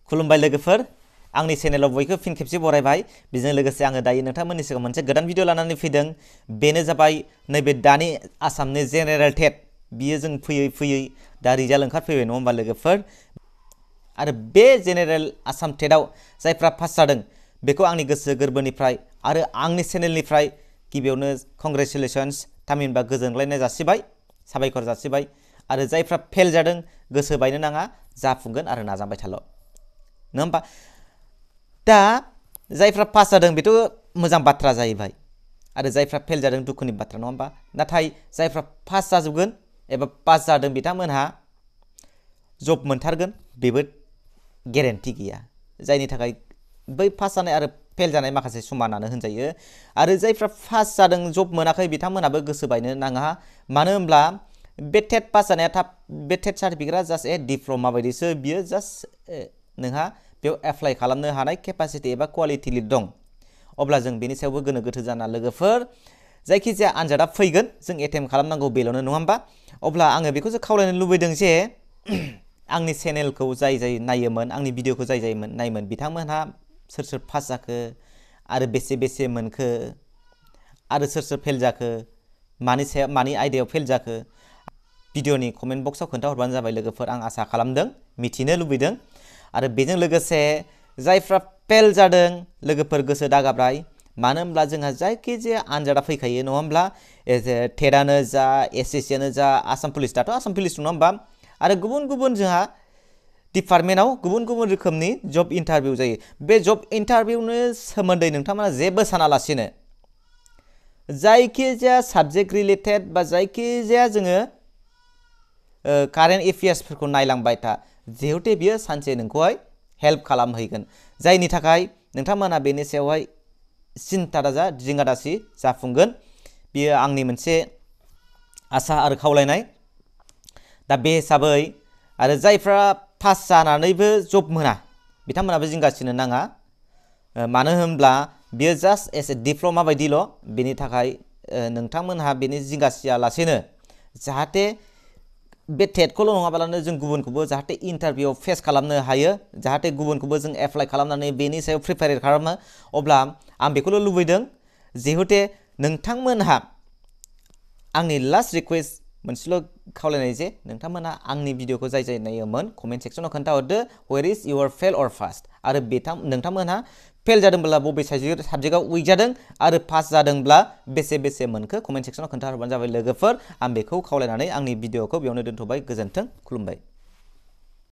खुलुमबाय लोगोफोर आंनि चेनेलाव बयखौ फिन खेबसे बरायबाय बेजों लोगोसे आङो दायो नोंथांमोननि सिगाङाव मोनसे गोदान भिडिअ लानानै फैदों बेनो जाबाय नैबे दानि आसामनि जेनेरेल टेट बियो जों फैयै दा रिजाल्ट ओंखारफैबाय नङा होमबा लोगोफोर आरो बे जेनेरेल आसाम टेटआव जायफ्रा पास जादों बेखौ आंनि गोसो गोरबोनिफ्राय आरो आंनि चेनेलनिफ्राय गिबियावनो कंग्रेचुलेशन्स थामहिनबा गोजोनग्लायनाय जासिबाय साबायखर जासिबाय आरो जायफ्रा फेल जादों गोसो बायनो नाङा जाफुंगोन आरो नाजाबाय थाल' नङा होमबा दा जायफ्रा पास जादों बेथ' मोजां बाथ्रा जाहैबाय आरो जायफ्रा फेल जादों दुखुनि बाथ्रा नङा होमबा नाथाय जायफ्रा पास जाजोबगोन एबा पास जादों बिथांमोनहा जब मोनथारगोन बेबो गेरेन्टि गैया जायनि थाखाय बै पास जानाय आरो फेल जानाय माखासे समानानो होनजायो आरो जायफ्रा पास जादों जब मोनाखै बिथांमोनाबो गोसो बायनो नाङा मानो होनब्ला बे टेट पास जानाया थाब बे टेट सार्टिफिकेटआ जास्ट डिप्ल'मा बायदिसो बियो जास्ट नोंहा बेयाव एप्लाइ खालामनो हानाय केपासिटि एबा कुवालिटि लिर दं अब्ला जों बेनि सायावबो गोनो गोथो जाना लोगोफोर जायखिजाया आनजादा फैगोन जों एटेम्प्ट खालामनांगौ बेल'नो नङा होमबा अब्ला आङो बेखौसो खावलायनो लुबैदों जे आंनि चेनेलखौ जाय नायोमोन आंनि भिडिअखौ जाय नायोमोन बिथांमोनहा सोर पास जाखो आरो बेसे मोनखो आरो सोर फेल जाखो मानि आयदायाव फेल जाखो भिडिअनि कमेन्ट बक्सआव खोन्थाहरबानो जाबाय लोगोफोर आं आसा खालामदों मिथिनो लुबैदों आरो बेजों लोगोसे जायफ्रा फेल जादों लोगोफोर गोसो दागाब्राय मानो होनब्ला जोंहा जायखिजाया आनजादा फैखायो नङा होमब्ला टेटआनो जा एसएससियानो जा आसाम पुलिस दाथ' आसाम पुलिस नङा होमबा आरो गुबुन जोंहा डिपार्टमेन्टआव गुबुन रोखोमनि जब इन्टारभिउ जायो बे जब इन्टारभिउनि सोमोन्दै नोंथांमोना जेबो सानालासिनो जायखिजाया साबजेक्ट रिलेटेड बा जायखिजाया जोङो कारेन्ट एफेयार्सफोरखौ नायलांबाय था जिहेतु बियो सानसे नोंखौहाय हेल्प खालामहैगोन जायनि थाखाय नोंथांमोना बेनि सायावहाय सिन्था दाजा जिंगा दासि जाफुंगोन बियो आंनि मोनसे आसा आरो खावलायनाय दा बे हिसाबै आरो जायफ्रा पास जानानैबो जब मोना बिथांमोनाबो जिंगासिनो नाङा मानो होनब्ला बियो जास्ट एस ए डिप्ल'मा बायदिल' बेनि थाखाय नोंथांमोनहा बेनि जिंगासियालासेनो जाहाथे बे टेटखौल' नङाबालानो जों गुबुनखौबो जाहाथे इन्टारभिउआव फेस खालामनो हायो जाहाथे गुबुनखौबो जों एप्लाइ खालामनानै बेनि सायाव प्रिपेयार खालामो अब्ला आं बेखौल' लुबैदों जिहेतु नोंथांमोनहा आंनि लास्ट रिकुवेस्ट मोनसेल' खावलायनाय जे नोंथांमोना आंनि भिडिअखौ जाय नायोमोन कमेन्ट सेक्सनाव खोन्थाहरदो वेर इज युवर फेल अर फास्ट आरो नोंथांमोनहा फेल जादोंब्ला बबे साबजेक्टआव उइक जादों आरो पास जादोंब्ला बेसे मोनखो कमेन्ट सेक्सनाव खोन्थाहरबानो जाबाय लोगोफोर आं बेखौ खावलायनानै आंनि भिडिअखौ बेयावनो दोनथ'बाय गोजोन्थों खुलुमबाय